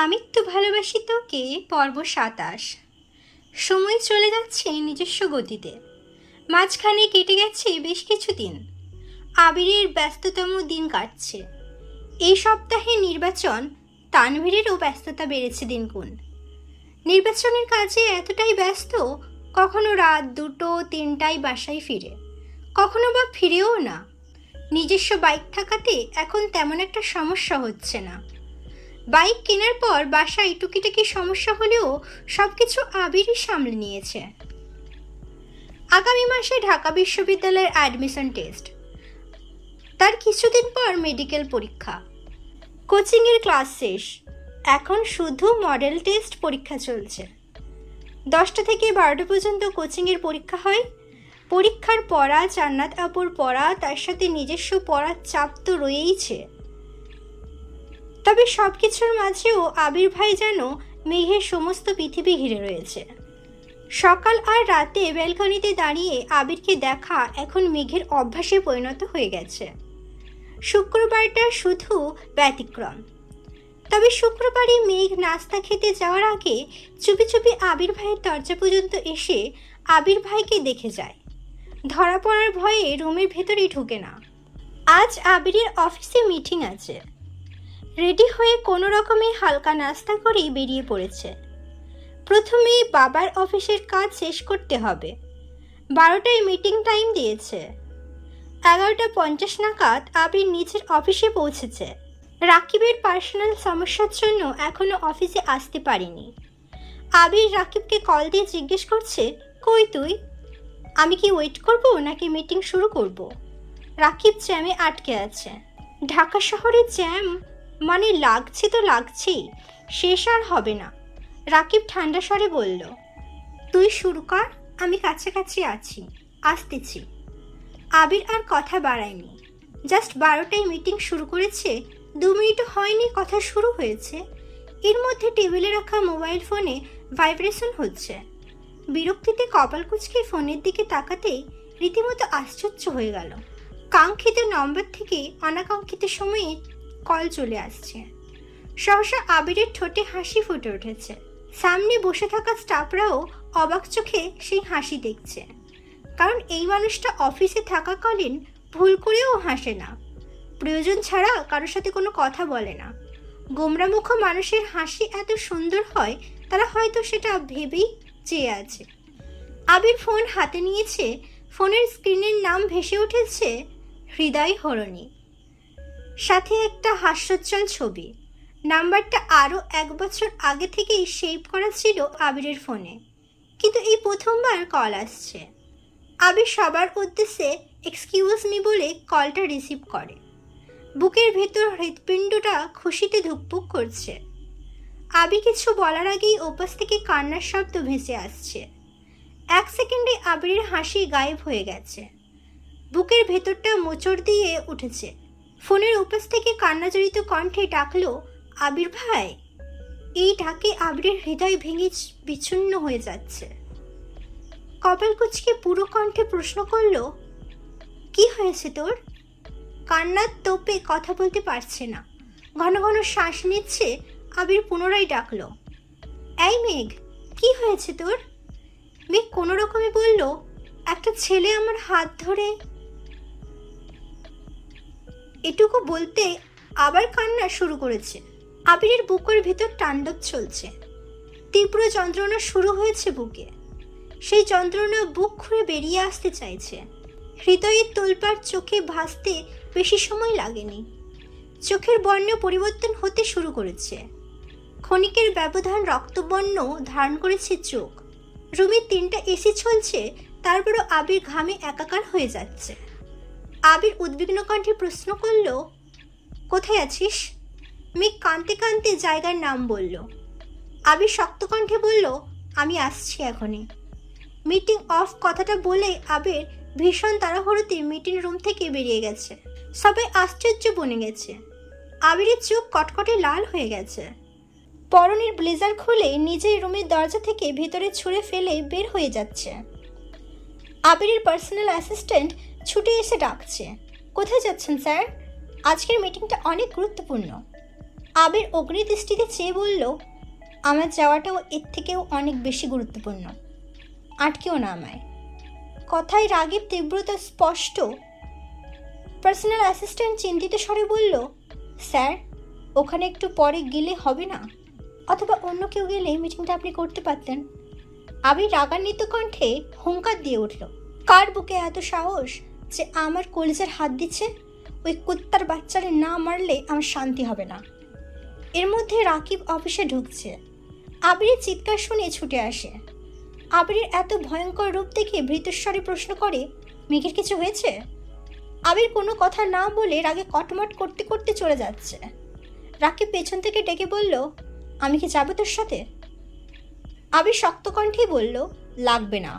আমি তো ভালোবাসি তোকে পর্ব ২৭। সময় চলে যাচ্ছে নিজস্ব গতিতে। মাঝখানে কেটে গেছে বেশ কিছুদিন। আবিরের ব্যস্ততম দিন কাটছে। এই সপ্তাহে নির্বাচন, তানভীরেরও ব্যস্ততা বেড়েছে দিনগুণ। নির্বাচনের কাজে এতটাই ব্যস্ত, কখনো রাত ২টো-৩টায় বাসায় ফিরে, কখনো বা ফিরেও না। নিজস্ব বাইক থাকাতে এখন তেমন একটা সমস্যা হচ্ছে না। বাইক কেনার পর বাসায় টুকিটাকি সমস্যা হলেও সবকিছু আবিরই সামলে নিয়েছে। আগামী মাসে ঢাকা বিশ্ববিদ্যালয়ের অ্যাডমিশন টেস্ট, তার কিছুদিন পর মেডিকেল পরীক্ষা, কোচিংয়ের ক্লাস শেষ। এখন শুধু মডেল টেস্ট পরীক্ষা চলছে। 10টা থেকে 12টা পর্যন্ত কোচিংয়ের পরীক্ষা হয়। পরীক্ষার পড়া, জান্নাত আপুর পড়া, তার সাথে নিজস্ব পড়ার চাপ তো রয়েইছে। তবে সব কিছুর মাঝেও আবির ভাই যেন মেঘের সমস্ত পৃথিবী ঘিরে রয়েছে। সকাল আর রাতে ব্যালকনিতে দাঁড়িয়ে আবিরকে দেখা এখন মেঘের অভ্যাসে পরিণত হয়ে গেছে। শুক্রবারটা শুধু ব্যতিক্রম। তবে শুক্রবারই মেঘ নাস্তা খেতে যাওয়ার আগে চুপি চুপি আবির ভাইয়ের দরজা পর্যন্ত এসে আবির ভাইকে দেখে যায়। ধরা পড়ার ভয়ে রুমের ভেতরেই ঢুকে না। আজ আবিরের অফিসে মিটিং আছে। রেডি হয়ে কোনো রকমে হালকা নাস্তা করেই বেরিয়ে পড়েছে। প্রথমেই বাবার অফিসের কাজ শেষ করতে হবে। 12টায় মিটিং টাইম দিয়েছে। 11:50 নাগাদ আবির নিজের অফিসে পৌঁছেছে। রাকিবের পার্সোনাল সমস্যার জন্য এখনো অফিসে আসতে পারেনি। আবির রাকিবকে কল দিয়ে জিজ্ঞেস করছে, কই তুই? আমি কি ওয়েট করব নাকি মিটিং শুরু করব? রাকিব জ্যামে আটকে আছে। ঢাকা শহরে জ্যাম মানে লাগছে তো লাগছেই, শেষ আর হবে না। রাকিব ঠান্ডা স্বরে বলল, তুই শুরু কর, আমি কাছাকাছি আছি, আসতেছি। আবির আর কথা বাড়ায়নি। জাস্ট 12টায় মিটিং শুরু করেছে, 2 মিনিটও হয়নি কথা শুরু হয়েছে। এর মধ্যে টেবিলে রাখা মোবাইল ফোনে ভাইব্রেশন হচ্ছে। বিরক্তিতে কপাল কুঁচকে ফোনের দিকে তাকাতেই রীতিমতো আশ্চর্য হয়ে গেল। কাঙ্ক্ষিত নম্বর থেকে অনাকাঙ্ক্ষিত সময়ে কল চলে আসছে। সহসা আবিরের ঠোঁটে হাসি ফুটে উঠেছে। সামনে বসে থাকা স্টাফরাও অবাক চোখে সেই হাসি দেখছে, কারণ এই মানুষটা অফিসে থাকাকালীন ভুল করেও হাসে না, প্রয়োজন ছাড়া কারোর সাথে কোনো কথা বলে না। গোমরামুখ মানুষের হাসি এত সুন্দর হয়, তারা হয়তো সেটা ভেবেই চেয়ে আছে। আবির ফোন হাতে নিয়েছে। ফোনের স্ক্রিনের নাম ভেসে উঠেছে হৃদয় হরণী, সাথে একটা হাস্যোজ্জ্বল ছবি। নাম্বারটা আরও 1 বছর আগে থেকেই সেভ করা ছিল আবিরের ফোনে, কিন্তু এই প্রথমবার কল আসছে। আবির সবার উদ্দেশ্যে এক্সকিউজ মি বলে কলটা রিসিভ করে। বুকের ভেতর হৃৎপিণ্ডটা খুশিতে ধুকপুক করছে। আবির কিছু বলার আগেই ওপাশ থেকে কান্নার শব্দ ভেসে আসছে। 1 সেকেন্ডে আবিরের হাসি গায়েব হয়ে গেছে। বুকের ভেতরটা মোচড় দিয়ে উঠেছে। ফোনের ওপাশ থেকে কান্নাজড়িত কণ্ঠে ডাকলো, আবির ভাই। এই ডাকে আবিরের হৃদয় ভেঙে বিচ্ছিন্ন হয়ে যাচ্ছে। কপাল কুঁচকে পুরো কণ্ঠে প্রশ্ন করলো, কি হয়েছে তোর? কান্নার তোপে কথা বলতে পারছে না, ঘন ঘন শ্বাস নিচ্ছে। আবির পুনরায় ডাকলো, এই মেঘ, কি হয়েছে তোর? মেঘ কোনো রকমে বলল, একটা ছেলে আমার হাত ধরে। এটুকু বলতে আবার কান্না শুরু করেছে। আবিরের বুকের ভেতর তাণ্ডব চলছে। তীব্র যন্ত্রণা শুরু হয়েছে বুকে। সেই যন্ত্রণা বুক খুঁড়ে বেরিয়ে আসতে চাইছে। হৃদয়ের তোলপাড় চোখে ভাসতে বেশি সময় লাগেনি। চোখের বর্ণ পরিবর্তন হতে শুরু করেছে। ক্ষণিকের ব্যবধান রক্তবর্ণ ধারণ করেছে চোখ। রুমে 3টা এসি চলছে, তারপরও আবির ঘামে একাকার হয়ে যাচ্ছে। আবির উদ্বিগ্ন কণ্ঠে প্রশ্ন করল, কোথায় আছিস? মেঘ কাঁদতে কাঁদতে জায়গার নাম বলল। আবির শক্ত কণ্ঠে বলল, আমি আসছি এখনই। মিটিং অফ কথাটা বলে আবির ভীষণ তাড়াহুড়োতে মিটিং রুম থেকে বেরিয়ে গেছে। সবাই আশ্চর্য বনে গেছে। আবিরের চোখ কটকটে লাল হয়ে গেছে। পরনের ব্লেজার খুলে নিজের রুমের দরজা থেকে ভেতরে ছুঁড়ে ফেলে বের হয়ে যাচ্ছে। আবিরের পার্সোনাল অ্যাসিস্ট্যান্ট ছুটে এসে ডাকছে, কোথায় যাচ্ছেন স্যার? আজকের মিটিংটা অনেক গুরুত্বপূর্ণ। আবির অগ্নিদৃষ্টিতে চেয়ে বলল, আমার যাওয়াটাও এর থেকেও অনেক বেশি গুরুত্বপূর্ণ, আটকেও না আমায়। কথায় রাগের তীব্রতা স্পষ্ট। পার্সোনাল অ্যাসিস্ট্যান্ট চিন্তিত স্বরে বলল, স্যার, ওখানে একটু পরে গেলে হবে না? অথবা অন্য কেউ গেলে মিটিংটা আপনি করতে পারতেন। আবির রাগান্বিত কণ্ঠে হুঙ্কার দিয়ে উঠল, কার বুকে এত সাহস যে আমার কলিজার হাত দিচ্ছে? ওই কুত্তার বাচ্চারে না মারলে আমার শান্তি হবে না। এর মধ্যে রাকিব অফিসে ঢুকছে। আবিরের চিৎকার শুনে ছুটে আসে। আবিরের এত ভয়ঙ্কর রূপ দেখে ভীতস্বরে প্রশ্ন করে, মেঘের কিছু হয়েছে? আবির কোনো কথা না বলে রাগে কটমট করতে করতে চলে যাচ্ছে। রাকিব পেছন থেকে ডেকে বলল, আমি কি যাবো তোর সাথে? আবির শক্ত কণ্ঠেই বলল, লাগবে না।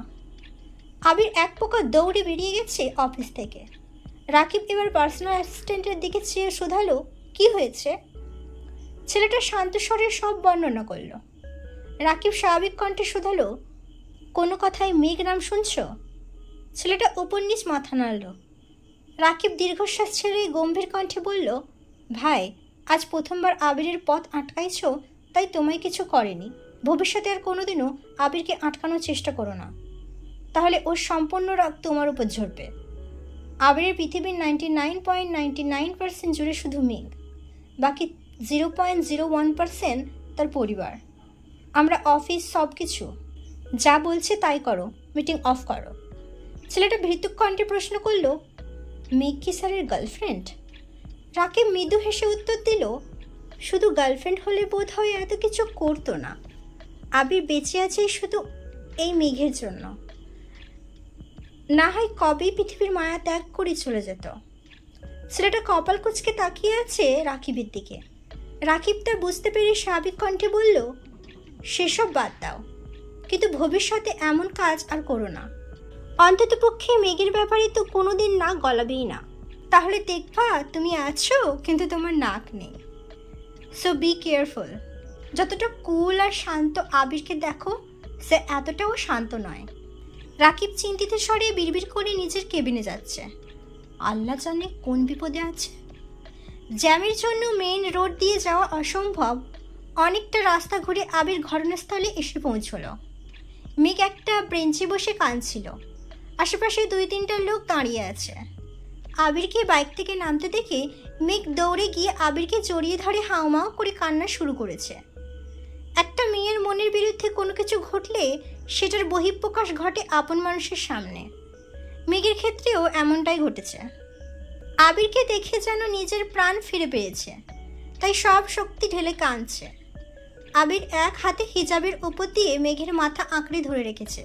আবির এক প্রকার দৌড়ে বেরিয়ে গেছে অফিস থেকে। রাকিব এবার পার্সোনাল অ্যাসিস্ট্যান্টের দিকে চেয়ে শোধালো, কি হয়েছে? ছেলেটা শান্ত স্বরে সব বর্ণনা করল। রাকিব স্বাভাবিক কণ্ঠে শোধালো, কোনো কথায় মেঘ নাম শুনছ? ছেলেটা উপর নিচ মাথা নাড়ল। রাকিব দীর্ঘশ্বাস ছেড়ে গম্ভীর কণ্ঠে বলল, ভাই, আজ প্রথমবার আবিরের পথ আটকাইছ, তাই তোমায় কিছু করেনি। ভবিষ্যতে আর কোনোদিনও আবিরকে আটকানোর চেষ্টা করো না, তাহলে ওর সম্পূর্ণ রাগ তোমার উপর ঝরবে। আবিরের পৃথিবীর 99.99% জুড়ে শুধু মেঘ, বাকি 0.01% তার পরিবার। আমরা অফিস সব কিছু যা বলছে তাই করো, মিটিং অফ করো। ছেলেটা ভীতুক কণ্ঠে প্রশ্ন করল, মেঘ কি স্যারের গার্লফ্রেন্ড? রাকিব মৃদু হেসে উত্তর দিল, শুধু গার্লফ্রেন্ড হলে বোধ হয় এত কিছু করতো না। আবির বেঁচে আছে শুধু এই মেঘের জন্য, না হয় কবেই পৃথিবীর মায়া ত্যাগ করে চলে যেত। ছেলেটা কপাল কুঁচকে তাকিয়ে আছে রাকিবের দিকে। রাকিব তা বুঝতে পেরে স্বাভাবিক কণ্ঠে বলল, সেসব বাদ দাও, কিন্তু ভবিষ্যতে এমন কাজ আর করো না। অন্ততপক্ষে মেঘের ব্যাপারে তো কোনোদিন না গলাবেই না। তাহলে দেখবা তুমি আছো কিন্তু তোমার নাক নেই। So be careful. যতটা কুল আর শান্ত আবিরকে দেখো, সে এতটাও শান্ত নয়। রাকিব চিন্তিত স্বরে বিড়বিড় করে নিজের কেবিনে যাচ্ছে। আল্লাহ জানে কোন বিপদে আছে। জ্যামের জন্য মেইন রোড দিয়ে যাওয়া অসম্ভব। অনেকটা রাস্তা ঘুরে আবির ঘটনাস্থলে এসে পৌঁছল। মেঘ একটা বেঞ্চে বসে কাঁদছিল। আশেপাশে 2-3টা লোক দাঁড়িয়ে আছে। আবিরকে বাইক থেকে নামতে দেখে মেঘ দৌড়ে গিয়ে আবিরকে জড়িয়ে ধরে হাউমাউ করে কান্না শুরু করেছে। একটা মেয়ের মনের বিরুদ্ধে কোনো কিছু ঘটলে সেটার বহিঃপ্রকাশ ঘটে আপন মানুষের সামনে। মেঘের ক্ষেত্রেও এমনটাই ঘটেছে। আবিরকে দেখে যেন নিজের প্রাণ ফিরে পেয়েছে, তাই সব শক্তি ঢেলে কাঁদছে। আবির এক হাতে হিজাবের উপর দিয়ে মেঘের মাথা আঁকড়ে ধরে রেখেছে,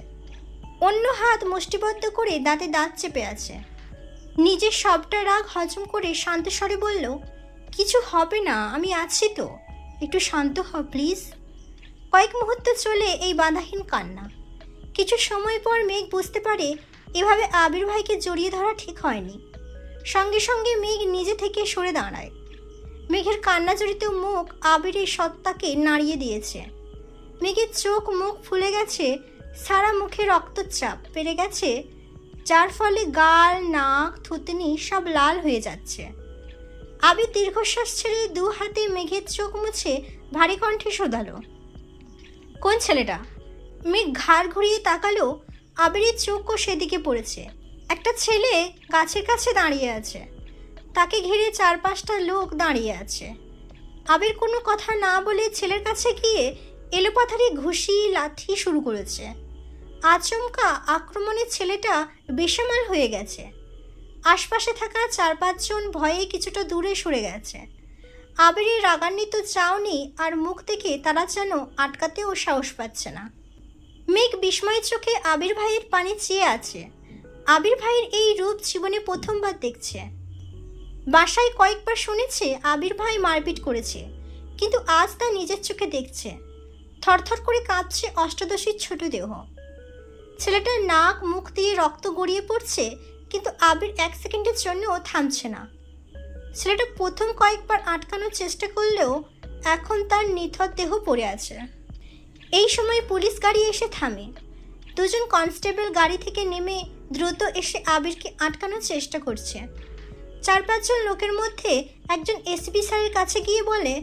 অন্য হাত মুষ্টিবদ্ধ করে দাঁতে দাঁত চেপে আছে। নিজের সবটা রাগ হজম করে শান্ত স্বরে বলল, কিছু হবে না, আমি আছি তো, একটু শান্ত হ প্লিজ। কয়েক মুহূর্ত চলে এই বাধাহীন কান্না। কিছু সময় পর মেঘ বুঝতে পারে এভাবে আবির ভাইকে জড়িয়ে ধরা ঠিক হয়নি। সঙ্গে সঙ্গে মেঘ নিজে থেকে সরে দাঁড়ায়। মেঘের কান্না জড়িত মুখ আবিরের সত্তাকে নাড়িয়ে দিয়েছে। মেঘের চোখ মুখ ফুলে গেছে, সারা মুখে রক্তচাপ বেড়ে গেছে, যার ফলে গাল, নাক, থুতনি সব লাল হয়ে যাচ্ছে। আবির দীর্ঘশ্বাস ছেড়ে 2 হাতে মেঘের চোখ মুছে ভারী কণ্ঠে শোধালো, কোন ছেলেটা? মেঘ ঘাড় ঘুরিয়ে তাকালো। আবিরের চোখও সেদিকে পড়েছে। একটা ছেলে গাছের কাছে দাঁড়িয়ে আছে, তাকে ঘিরে 4-5টা লোক দাঁড়িয়ে আছে। আবির কোনো কথা না বলে ছেলের কাছে গিয়ে এলোপাথারি ঘুষি লাথি শুরু করেছে। আচমকা আক্রমণে ছেলেটা বেসামাল হয়ে গেছে। আশপাশে থাকা 4-5 জন ভয়ে কিছুটা দূরে সরে গেছে। আবিরের রাগান্বিত চাউনি আর মুখ দেখে তারা যেন আটকাতেও সাহস পাচ্ছে না। মেঘ বিস্ময় চোখে আবির ভাইয়ের পানে চেয়ে আছে। আবির ভাইয়ের এই রূপ জীবনে প্রথমবার দেখছে। বাসায় কয়েকবার শুনেছে আবির ভাই মারপিট করেছে, কিন্তু আজ তা নিজের চোখে দেখছে। থরথর করে কাঁপছে অষ্টাদশীর ছোট দেহ। ছেলেটার নাক মুখ দিয়ে রক্ত গড়িয়ে পড়ছে, কিন্তু আবির 1 সেকেন্ডের জন্যও থামছে না। ছেলেটা প্রথম কয়েকবার আটকানোর চেষ্টা করলেও এখন তার নিথর দেহ পড়ে আছে। এই সময় পুলিশ গাড়ি এসে থামে। 2 জন কনস্টেবল গাড়ি থেকে নেমে দ্রুত এসে আবিরকে আটকানোর চেষ্টা করছে। 4-5 জন লোকের মধ্যে একজন এসপি স্যারের কাছে গিয়ে বলে,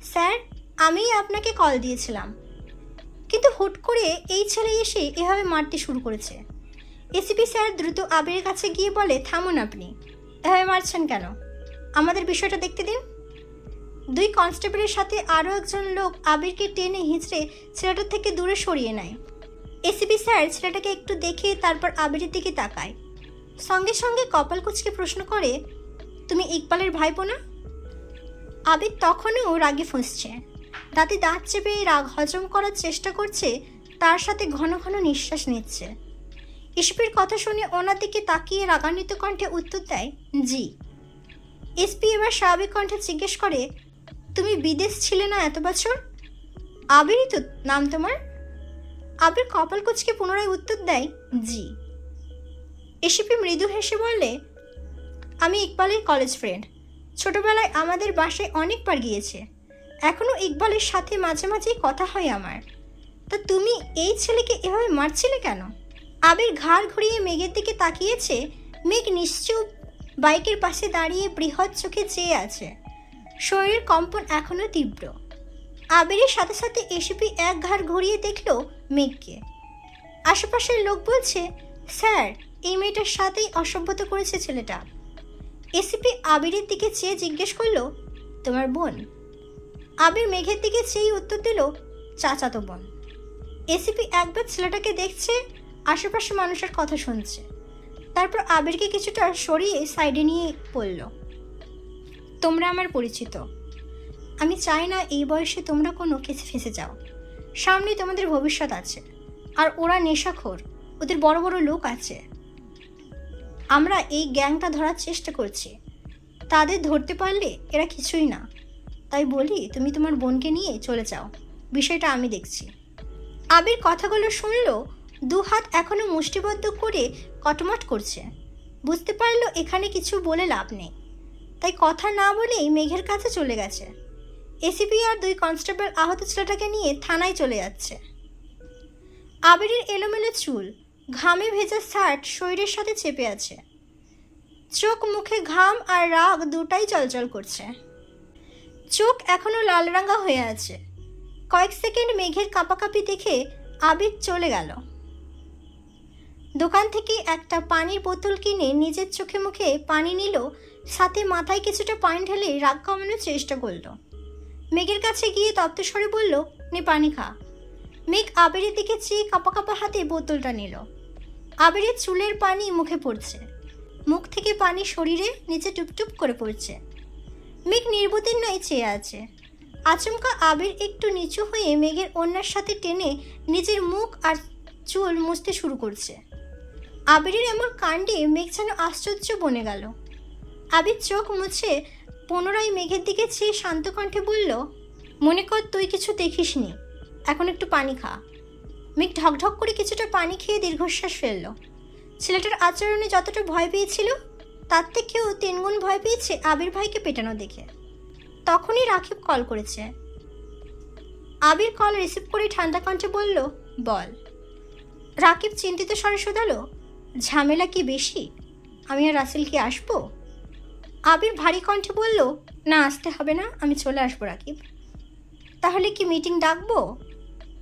স্যার, আমিই আপনাকে কল দিয়েছিলাম, কিন্তু হুট করে এই ছেলে এসে এভাবে মারতে শুরু করেছে। এসিপি স্যার দ্রুত আবিরের কাছে গিয়ে বলে, থামুন, আপনি এভাবে মারছেন কেন? আমাদের বিষয়টা দেখতে দিন। দুই কনস্টেবলের সাথে আরও একজন লোক আবিরকে টেনে হিঁচড়ে ছেলেটার থেকে দূরে সরিয়ে নেয়। এসিপি স্যার ছেলেটাকে একটু দেখে তারপর আবিরের দিকে তাকায়, সঙ্গে সঙ্গে কপাল কুঁচকে প্রশ্ন করে, তুমি ইকবালের ভাইপো না? আবির তখনও রাগে ফুঁসছে, দাঁতে দাঁত চেপে রাগ হজম করার চেষ্টা করছে, তার সাথে ঘন ঘন নিঃশ্বাস নিচ্ছে। এসপির কথা শুনে ওনার দিকে তাকিয়ে রাগান্বিত কণ্ঠে উত্তর দেয়, জি। এসপি এবার স্বাভাবিক কণ্ঠে জিজ্ঞেস করে, তুমি বিদেশ ছিলে না এত বছর? আবিরই তো নাম তোমার? আবির কপাল কুঁচকে পুনরায় উত্তর দেয়, জি। এসপি মৃদু হেসে বললে, আমি ইকবালের কলেজ ফ্রেন্ড, ছোটবেলায় আমাদের বাসায় অনেকবার গিয়েছে, এখনও ইকবালের সাথে মাঝে মাঝেই কথা হয় আমার। তা তুমি এই ছেলেকে এভাবে মারছিলে কেন? আবির ঘাড় ঘুরিয়ে মেঘের দিকে তাকিয়েছে। মেঘ নিশ্চুপ বাইকের পাশে দাঁড়িয়ে বৃহৎ চোখে চেয়ে আছে, শরীরের কম্পন এখনও তীব্র। আবিরের সাথে সাথে এসিপি এক ঘাড় ঘুরিয়ে দেখল মেঘকে। আশেপাশের লোক বলছে, স্যার, এই মেয়েটার সাথেই অসভ্যতা করেছে ছেলেটা। এসিপি আবিরের দিকে চেয়ে জিজ্ঞেস করলো, তোমার বোন? আবির মেঘের দিকে চেয়ে উত্তর দিল, চাচাতো বোন। এসিপি একবার ছেলেটাকে দেখছে, আশেপাশে মানুষের কথা শুনছে, তারপর আবিরকে কিছুটা সরিয়ে সাইডে নিয়ে বলল, তোমরা আমার পরিচিত, আমি চাই না এই বয়সে তোমরা কোনো কেসে ফেঁসে যাও। সামনে তোমাদের ভবিষ্যৎ আছে, আর ওরা নেশাখোর, ওদের বড় বড় লোক আছে। আমরা এই গ্যাংটা ধরার চেষ্টা করছি, তাদের ধরতে পারলে এরা কিছুই না। তাই বলি, তুমি তোমার বোনকে নিয়ে চলে যাও, বিষয়টা আমি দেখছি। আবির কথাগুলো শুনল, দু হাত এখনো মুষ্টিবদ্ধ করে কটমট করছে। বুঝতে পারলো এখানে কিছু বলে লাভ নেই, তাই কথা না বলেই মেঘের কাছে চলে গেছে। এসিপি আর দুই কনস্টেবল আহত ছেলেটাকে নিয়ে থানায় চলে যাচ্ছে। আবিরের এলোমেলো চুল, ঘামে ভেজা শার্ট শরীরের সাথে চেপে আছে, চোখ মুখে ঘাম আর রাগ দুটাই চলচল করছে। চোখ এখনো লাল রাঙা হয়ে আছে। কয়েক সেকেন্ড মেঘের কাঁপাকাঁপি দেখে আবির চলে গেল। দোকান থেকে একটা পানির বোতল কিনে নিজের চোখে মুখে পানি নিল, সাথে মাথায় কিছুটা পানি ঢেলে রাগ কমানোর চেষ্টা করল। মেঘের কাছে গিয়ে তপ্ত স্বরে বলল, নে পানি খা। মেঘ আবিরের দিকে চেয়ে কাঁপা কাঁপা হাতে বোতলটা নিল। আবিরের চুলের পানি মুখে পড়ছে, মুখ থেকে পানি শরীরে নিচে টুপটুপ করে পড়ছে। মেঘ নির্বুদ্ধির ন্যায় চেয়ে আছে। আচমকা আবির একটু নিচু হয়ে মেঘের ওড়নার সাথে টেনে নিজের মুখ আর চুল মুছতে শুরু করছে। আবিরের এমন কাণ্ডে মেঘ যেন আশ্চর্য বনে গেল। আবির চোখ মুছে পুনরায় মেঘের দিকে চেয়ে শান্ত কণ্ঠে বলল, মনে কর তুই কিছু দেখিসনি, এখন একটু পানি খা। মেঘ ঢকঢক করে কিছুটা পানি খেয়ে দীর্ঘশ্বাস ফেলল। ছেলেটার আচরণে যতটা ভয় পেয়েছিল, তার থেকেও 3 গুণ ভয় পেয়েছে আবির ভাইকে পেটানো দেখে। তখনই রাকিব কল করেছে। আবির কল রিসিভ করে ঠান্ডা কণ্ঠে বলল, বল। রাকিব চিন্তিত স্বরে শোধালো, ঝামেলা কি বেশি? আমি আর রাসেল কি আসবো? আবির ভারী কণ্ঠে বলল, না, আসতে হবে না, আমি চলে আসবো রাকিব। তাহলে কি মিটিং ডাকবো?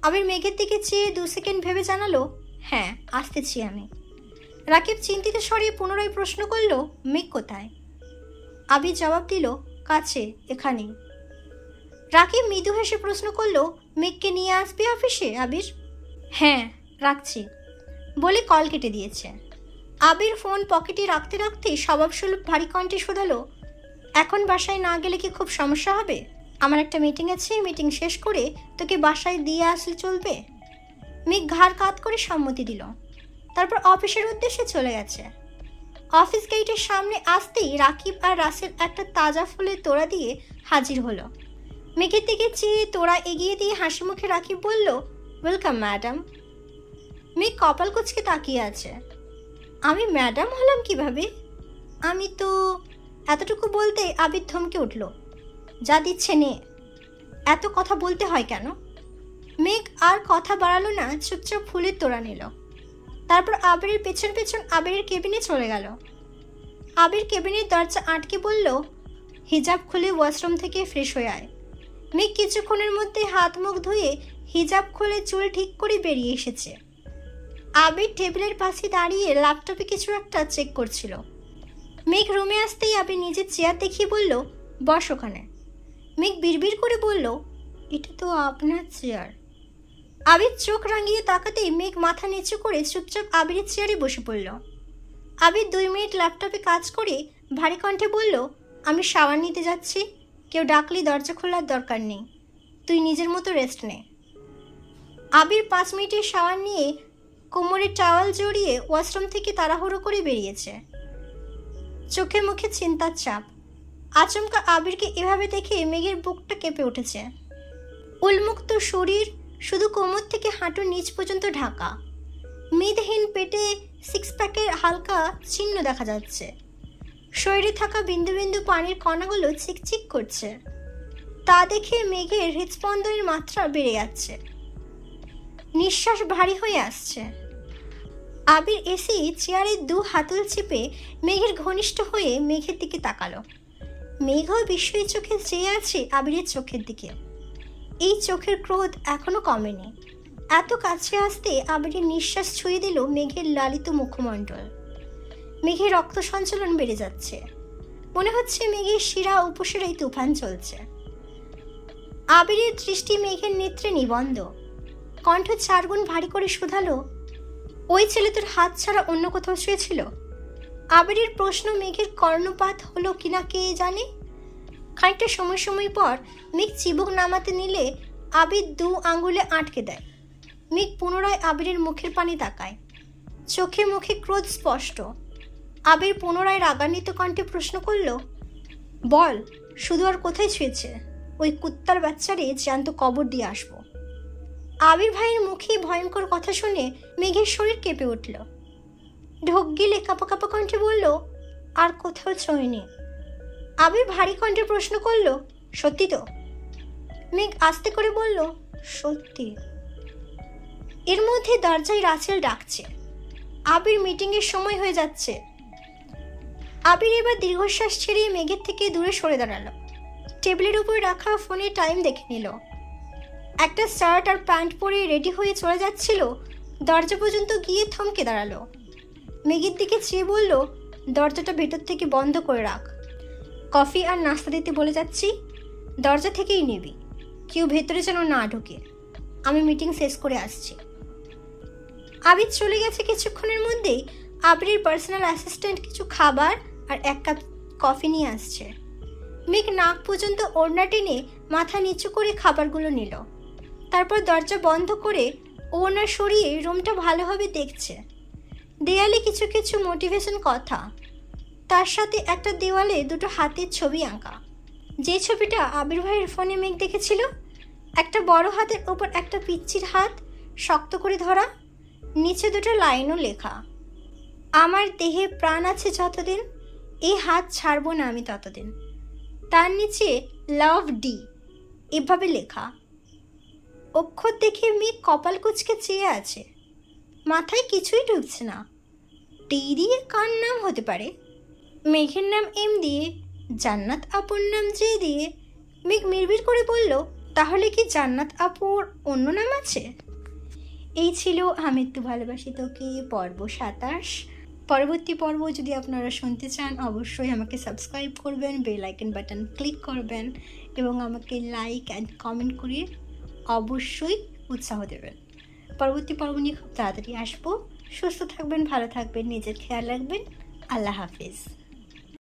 আবির মেঘের দিকে চেয়ে 2 সেকেন্ড ভেবে জানালো, হ্যাঁ, আসতেছি আমি। রাকিব চিন্তিত স্বরে পুনরায় প্রশ্ন করল, মেঘ কোথায়? আবির জবাব দিল, কাছে, এখানেই। রাকিব মৃদু হেসে প্রশ্ন করল, মেঘকে নিয়ে আসবে অফিসে আবির? হ্যাঁ, রাখছি বলে কল কেটে দিয়েছে। আবির ফোন পকেটে রাখতে রাখতে স্বভাবসুলভ ভারী কণ্ঠে শোধালো, এখন বাসায় না গেলে কি খুব সমস্যা হবে? আমার একটা মিটিং আছে, মিটিং শেষ করে তোকে বাসায় দিয়ে আসলে চলবে? মেঘ ঘাড় কাত করে সম্মতি দিল, তারপর অফিসের উদ্দেশ্যে চলে গেছে। অফিস গেটের সামনে আসতেই রাকিব আর রাসেল একটা তাজা ফুলের তোড়া দিয়ে হাজির হলো। মেঘের দিকে চেয়ে তোড়া এগিয়ে দিয়ে হাসি মুখে রাকিব বলল, ওয়েলকাম ম্যাডাম। মেঘ কপাল কুঁচকে তাকিয়ে আছে। আমি ম্যাডাম হলাম কিভাবে? আমি তো, এতটুকু বলতে আবির থমকে উঠল, যা দিচ্ছে নে। এত কথা বলতে হয় কেন? মেঘ আর কথা বাড়ালো না, চুপচাপ ফুলের তোড়া নিল। তারপর আবিরের পেছন পেছন আবিরের কেবিনে চলে গেল। আবির কেবিনের দরজা আটকে বলল, হিজাব খুলে ওয়াশরুম থেকে ফ্রেশ হয়ে আয়। মেঘ কিছুক্ষণের মধ্যে হাত মুখ ধুয়ে হিজাব খুলে চুল ঠিক করে বেরিয়ে এসেছে। আবির টেবিলের পাশে দাঁড়িয়ে ল্যাপটপে কিছু একটা চেক করছিল। মেঘ রুমে আসতেই আবির নিজের চেয়ার দেখিয়ে বলল, বস ওখানে। মেঘ বিড়বিড় করে বলল, এটা তো আপনার চেয়ার। আবির চোখ রাঙিয়ে তাকাতেই মেঘ মাথা নিচু করে চুপচাপ আবিরের চেয়ারে বসে পড়ল। আবির 2 মিনিট ল্যাপটপে কাজ করে ভারী কণ্ঠে বলল, আমি শাওয়ার নিতে যাচ্ছি, কেউ ডাকলে দরজা খোলার দরকার নেই, তুই নিজের মতো রেস্ট নে। আবির 5 মিনিটের শাওয়ার নিয়ে কোমরে টাওয়াল জড়িয়ে ওয়াশরুম থেকে তাড়াহুড়ো করে বেরিয়েছে। চোখে মুখে চিন্তার চাপ। আচমকা আবিরকে এভাবে দেখে মেঘের বুকটা কেঁপে উঠেছে। উন্মুক্ত শরীর, শুধু কোমর থেকে হাঁটুর নিচ পর্যন্ত ঢাকা। মেদহীন পেটে 6 প্যাকের হালকা চিহ্ন দেখা যাচ্ছে। শরীরে থাকা বিন্দু বিন্দু পানির কণাগুলো চিকচিক করছে। তা দেখে মেঘের হৃদস্পন্দনের মাত্রা বেড়ে যাচ্ছে, নিঃশ্বাস ভারী হয়ে আসছে। আবির এসে চেয়ারে 2 হাতল চেপে মেঘের ঘনিষ্ঠ হয়ে মেঘের দিকে তাকালো। মেঘও বিস্ময়ী চোখে চেয়ে আছে আবিরের চোখের দিকে। এই চোখের ক্রোধ এখনো কমেনি। এত কাছে আসতে আবিরের নিঃশ্বাস ছুঁয়ে দিল মেঘের লালিত মুখমণ্ডল। মেঘের রক্ত সঞ্চালন বেড়ে যাচ্ছে। মনে হচ্ছে মেঘের শিরা উপশিরায় তুফান চলছে। আবিরের দৃষ্টি মেঘের নেত্রে নিবন্ধ। কণ্ঠ 4 গুণ ভারী করে শুধালো, ওই ছেলে তোর হাত ছাড়া অন্য কোথাও শুয়েছিল? আবিরের প্রশ্ন মেঘের কর্ণপাত হলো কিনা কে জানে। খানিকটা সময় পর মেঘ চিবুক নামাতে নিলে আবির 2 আঙ্গুলে আটকে দেয়। মেঘ পুনরায় আবিরের মুখের পানে তাকায়। চোখে মুখে ক্রোধ স্পষ্ট। আবির পুনরায় রাগান্বিত কণ্ঠে প্রশ্ন করল, বল, শুধু আর কোথায় ছুঁয়েছে? ওই কুত্তার বাচ্চারে জ্যান্ত কবর দিয়ে আসবো। আবির ভাইয়ের মুখে ভয়ঙ্কর কথা শুনে মেঘের শরীর কেঁপে উঠল। ঢোক গিলে কাঁপা কাঁপা কণ্ঠে বলল, আর কোথাও ছোঁয়নি। আবির ভারী কণ্ঠে প্রশ্ন করল, সত্যি তো? মেঘ আস্তে করে বলল, সত্যি। এর মধ্যে দরজায় রাসেল ডাকছে। আবির মিটিংয়ের সময় হয়ে যাচ্ছে। আবির এবার দীর্ঘশ্বাস ছেড়ে মেঘের থেকে দূরে সরে দাঁড়ালো। টেবিলের উপর রাখা ফোনে টাইম দেখে নিল। একটা শার্ট আর প্যান্ট পরে রেডি হয়ে চলে যাচ্ছিল, দরজা পর্যন্ত গিয়ে থমকে দাঁড়ালো। মেঘের দিকে চেয়ে বলল, দরজাটা ভেতর থেকে বন্ধ করে রাখ। কফি আর নাস্তা দিতে বলে যাচ্ছি, দরজা থেকেই নিবি, কেউ ভেতরে যেন না ঢোকে। আমি মিটিং শেষ করে আসছি। আবির চলে গেছে কিছুক্ষণের মধ্যেই আবিরের পার্সোনাল অ্যাসিস্ট্যান্ট কিছু খাবার আর 1 কাপ কফি নিয়ে আসছে। মেঘ নাক পর্যন্ত ওড়না টেনে মাথা নিচু করে খাবারগুলো নিল। তারপর দরজা বন্ধ করে ওড়না সরিয়ে রুমটা ভালোভাবে দেখছে। দেয়ালে কিছু কিছু মোটিভেশন কথা, তার সাথে একটা দেওয়ালে 2টো হাতের ছবি আঁকা। যে ছবিটা আবির ভাইয়ের ফোনে মেঘ দেখেছিল, একটা বড় হাতের ওপর একটা পিচ্চির হাত শক্ত করে ধরা, নিচে 2টো লাইনও লেখা, আমার দেহে প্রাণ আছে যতদিন, এই হাত ছাড়বো না আমি ততদিন। তার নিচে লাভ ডি এভাবে লেখা। অক্ষর দেখে মেঘ কপাল কুঁচকে চেয়ে আছে। মাথায় কিছুই ঢুকছে না। টি দিয়ে কার নাম হতে পারে? মেঘের নাম এম দিয়ে, জান্নাত আপুর নাম জে দিয়ে। মেঘ মিড়বিড় করে বলল, তাহলে কি জান্নাত আপুর অন্য নাম আছে? এই ছিল আমৃত্যু ভালোবাসি তোকে পর্ব 27। পরবর্তী পর্ব যদি আপনারা শুনতে চান অবশ্যই আমাকে সাবস্ক্রাইব করবেন, বেল আইকন বাটন ক্লিক করবেন এবং আমাকে লাইক অ্যান্ড কমেন্ট করে অবশ্যই উৎসাহ দেবেন। পরবর্তী পর্ব নিয়ে খুব তাড়াতাড়ি আসবো। সুস্থ থাকবেন, ভালো থাকবেন, নিজের খেয়াল রাখবেন। আল্লাহ হাফিজ।